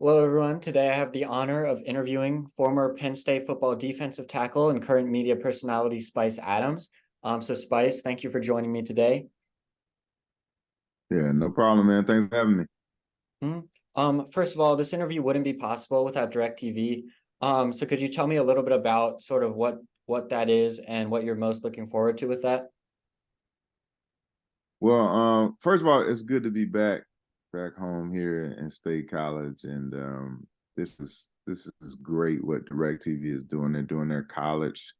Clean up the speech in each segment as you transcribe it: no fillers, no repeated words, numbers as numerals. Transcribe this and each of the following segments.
Hello, everyone. Today I have the honor of interviewing former Penn State football defensive tackle and current media personality Spice Adams. So Spice, thank you for joining me today. Yeah, no problem, man. Thanks for having me. First of all, this interview wouldn't be possible without DirecTV. So could you tell me a little bit about sort of what that is and what you're most looking forward to with that? Well, first of all, it's good to be back home here in State College, and this is great what DirecTV is doing. They're doing their college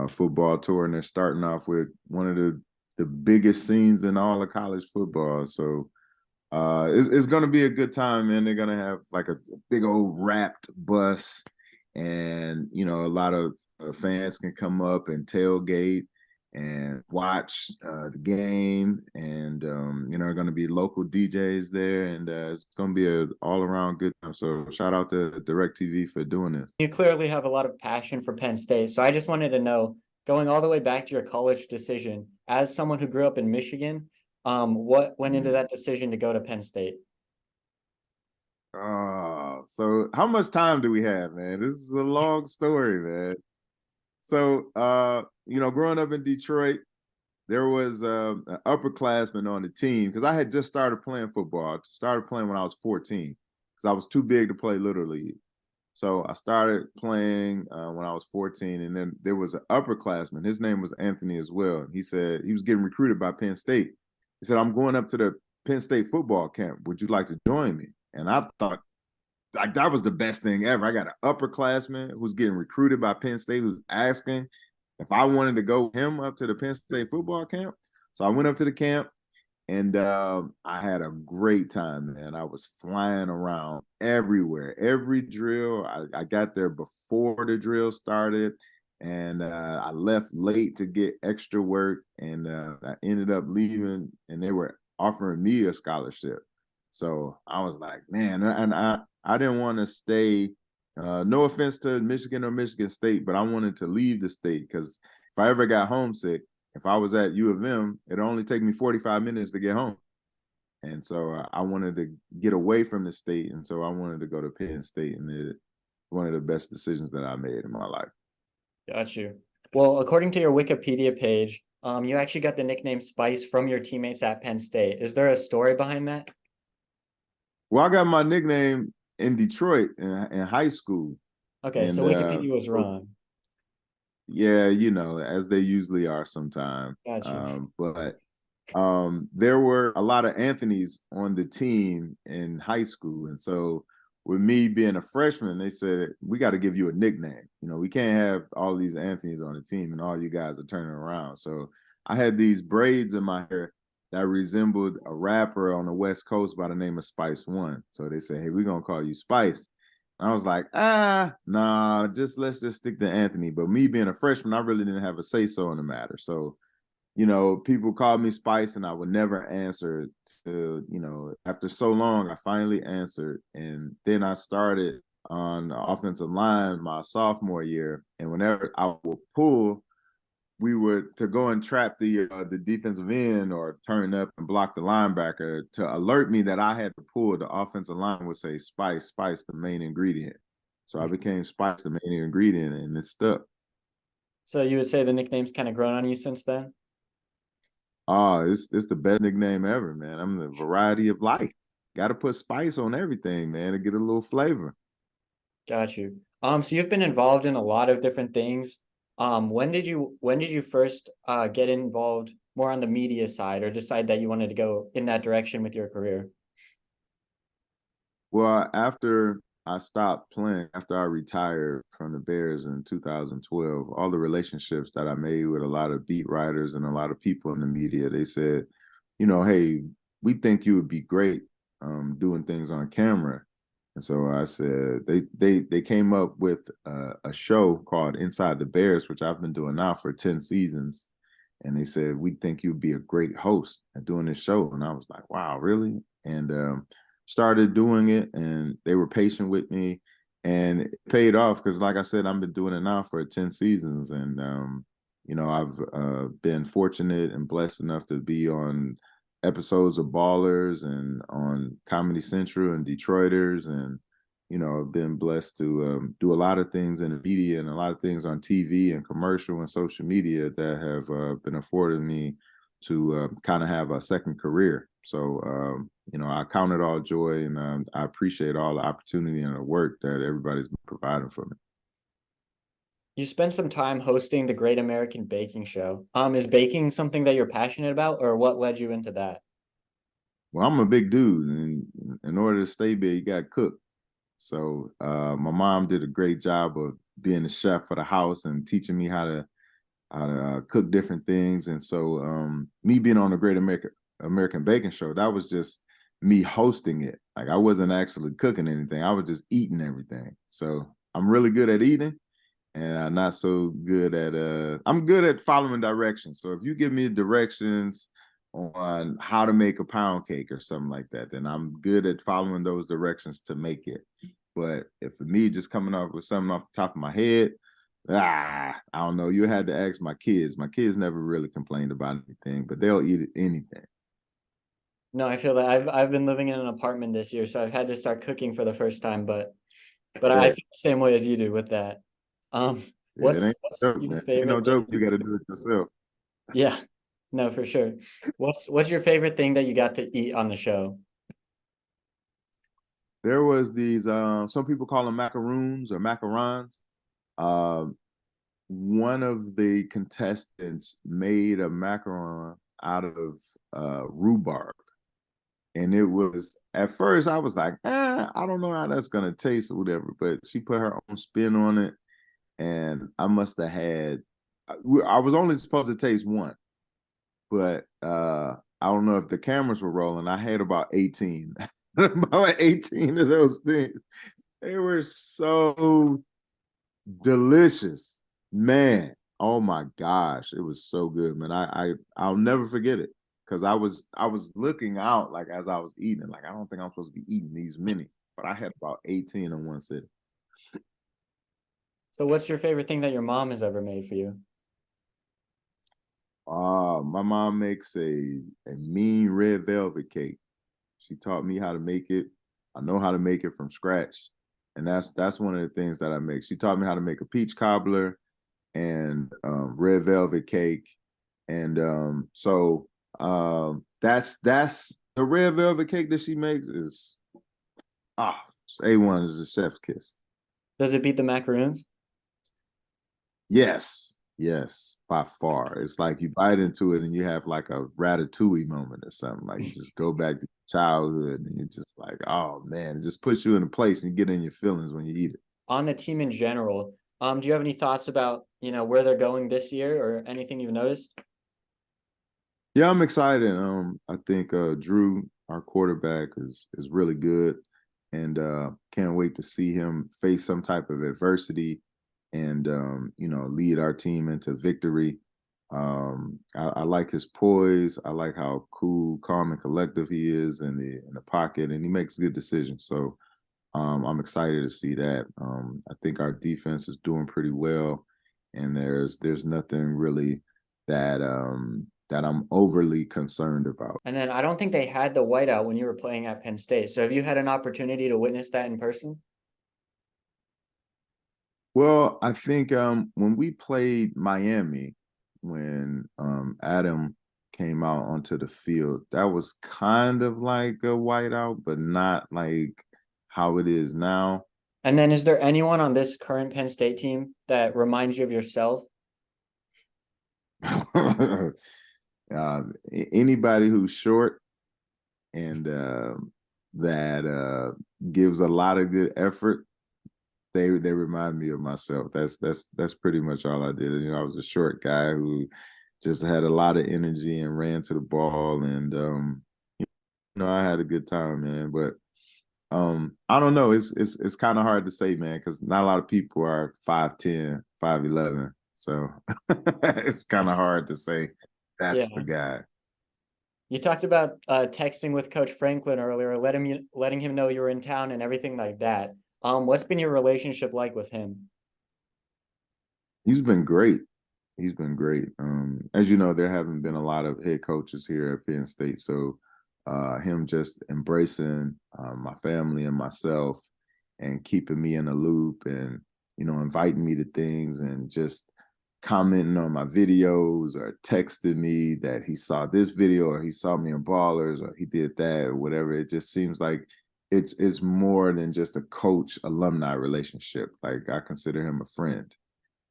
football tour, and they're starting off with one of the biggest scenes in all of college football. So it's going to be a good time, man. They're going to have like a big old wrapped bus, and a lot of fans can come up and tailgate and watch the game, and are going to be local DJs there, and it's going to be an all-around good time. So shout out to DirecTV for doing this. You clearly have a lot of passion for Penn State. So I just wanted to know, going all the way back to your college decision, as someone who grew up in Michigan, what went into that decision to go to Penn State? So how much time do we have, man? This is a long story, man. So, growing up in Detroit, there was an upperclassman on the team because I had just started playing football. I started playing when I was 14 because I was too big to play Little League. So I started playing when I was 14, and then there was an upperclassman. His name was Anthony as well. He said he was getting recruited by Penn State. He said, "I'm going up to the Penn State football camp. Would you like to join me?" And I thought, like, that was the best thing ever. I got an upperclassman who's getting recruited by Penn State who's asking if I wanted to go with him up to the Penn State football camp. So I went up to the camp, and I had a great time, man. I was flying around everywhere, every drill. I got there before the drill started, and I left late to get extra work, and I ended up leaving, and they were offering me a scholarship. So I was like, man, and I didn't want to stay. No offense to Michigan or Michigan State, but I wanted to leave the state because if I ever got homesick, if I was at U of M, it'd only take me 45 minutes to get home. And so I wanted to get away from the state. And so I wanted to go to Penn State. And it's one of the best decisions that I made in my life. Got you. Well, according to your Wikipedia page, you actually got the nickname Spice from your teammates at Penn State. Is there a story behind that? Well, I got my nickname in Detroit in high school. Okay, And so Wikipedia was wrong. yeah, as they usually are sometimes. Got you. But there were a lot of Anthony's on the team in high school. And so with me being a freshman, they said, we got to give you a nickname. We can't have all these Anthony's on the team and all you guys are turning around. So I had these braids in my hair that resembled a rapper on the West Coast by the name of Spice One. So they said, hey, we're going to call you Spice. I was like, nah, let's just stick to Anthony. But me being a freshman, I really didn't have a say-so in the matter. So, people called me Spice and I would never answer to, after so long, I finally answered. And then I started on the offensive line my sophomore year. And whenever I would pull, we were to go and trap the defensive end or turn up and block the linebacker to alert me that I had to pull. The offensive line would say Spice, the main ingredient. So I became Spice, the main ingredient, and it stuck. So you would say the nickname's kind of grown on you since then? Oh, it's the best nickname ever, man. I'm the variety of life. Got to put spice on everything, man, to get a little flavor. Got you. So you've been involved in a lot of different things. When did you first get involved more on the media side or decide that you wanted to go in that direction with your career? Well, after I stopped playing, after I retired from the Bears in 2012, all the relationships that I made with a lot of beat writers and a lot of people in the media, they said, hey, we think you would be great doing things on camera. And so I said, they came up with a show called Inside the Bears, which I've been doing now for 10 seasons. And they said, we think you'd be a great host at doing this show. And I was like, wow, really? And started doing it, and they were patient with me, and it paid off because, like I said, I've been doing it now for 10 seasons. And, I've been fortunate and blessed enough to be on episodes of Ballers and on Comedy Central and Detroiters. And I've been blessed to do a lot of things in the media and a lot of things on TV and commercial and social media that have been afforded me to kind of have a second career. So, I count it all joy, and I appreciate all the opportunity and the work that everybody's been providing for me. You spent some time hosting the Great American Baking Show. Is baking something that you're passionate about, or what led you into that? Well, I'm a big dude, and in order to stay big, you got to cook. So my mom did a great job of being the chef for the house and teaching me how to cook different things. And so me being on the Great American Baking Show, that was just me hosting it. Like I wasn't actually cooking anything. I was just eating everything. So I'm really good at eating, and I'm not so good at I'm good at following directions. So if you give me directions on how to make a pound cake or something like that, then I'm good at following those directions to make it. But if for me just coming up with something off the top of my head, I don't know. You had to ask my kids. My kids never really complained about anything, but they'll eat anything. No, I feel that I've been living in an apartment this year, so I've had to start cooking for the first time, but I Yeah, feel the same way as you do with that. Um, yeah, it what's ain't no joke, your man. Ain't no favorite thing? joke. You got to do it yourself. Yeah, no, for sure. What's your favorite thing that you got to eat on the show? There was these some people call them macaroons or macarons. Um, One of the contestants made a macaron out of rhubarb. And it was, at first I was like, I don't know how that's gonna taste or whatever. But she put her own spin on it, and I must have had. I was only supposed to taste one, but I don't know if the cameras were rolling. I had about 18, about 18 of those things. They were so delicious, man. Oh my gosh, it was so good, man. I'll never forget it because I was looking out like as I was eating, like I don't think I'm supposed to be eating these many, but I had about 18 in one sitting. So what's your favorite thing that your mom has ever made for you? My mom makes a mean red velvet cake. She taught me how to make it. I know how to make it from scratch, and that's one of the things that I make. She taught me how to make a peach cobbler and red velvet cake, and that's the red velvet cake that she makes is it's A1, is a chef's kiss. Does it beat the macaroons? Yes, yes, by far. It's like you bite into it and you have like a ratatouille moment or something. Like you just go back to childhood and you're just like, oh man, it just puts you in a place and you get in your feelings when you eat it. On the team in general, do you have any thoughts about, where they're going this year or anything you've noticed? Yeah, I'm excited. I think Drew, our quarterback, is really good, and can't wait to see him face some type of adversity, and lead our team into victory. I like his poise. I like how cool, calm, and collective he is in the pocket, and he makes good decisions. So I'm excited to see that. I think our defense is doing pretty well, and there's nothing really that I'm overly concerned about. And then I don't think they had the whiteout when you were playing at Penn State. So have you had an opportunity to witness that in person? Well, I think when we played Miami, when Adam came out onto the field, that was kind of like a whiteout, but not like how it is now. And then is there anyone on this current Penn State team that reminds you of yourself? Anybody who's short and that gives a lot of good effort, they remind me of myself. That's pretty much all I did. I was a short guy who just had a lot of energy and ran to the ball, and I had a good time, man. But I don't know. It's kind of hard to say, man, because not a lot of people are 5'10", 5'11". So it's kind of hard to say that's the Yeah. guy. You talked about texting with Coach Franklin earlier, letting him know you were in town and everything like that. What's been your relationship like with him? He's been great. He's been great. As you know, there haven't been a lot of head coaches here at Penn State, so him just embracing my family and myself and keeping me in the loop and, you know, inviting me to things and just commenting on my videos or texting me that he saw this video or he saw me in Ballers or he did that or whatever. It just seems like it's more than just a coach alumni relationship. Like I consider him a friend.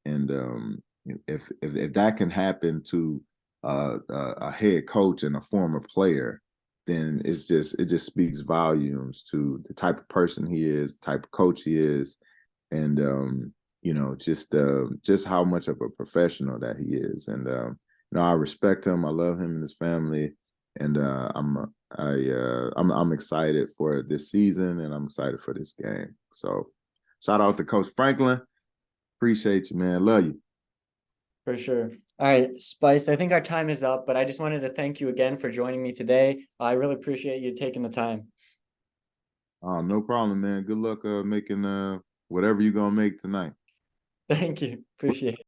And if that can happen to a head coach and a former player, then it just speaks volumes to the type of person he is, the type of coach he is, and you know, just how much of a professional that he is. And you know, I respect him. I love him and his family, and I'm excited for this season, and I'm excited for this game. So, shout out to Coach Franklin. Appreciate you, man. Love you. For sure. All right, Spice, I think our time is up, but I just wanted to thank you again for joining me today. I really appreciate you taking the time. No problem, man. Good luck making whatever you're gonna make tonight. Thank you. Appreciate it.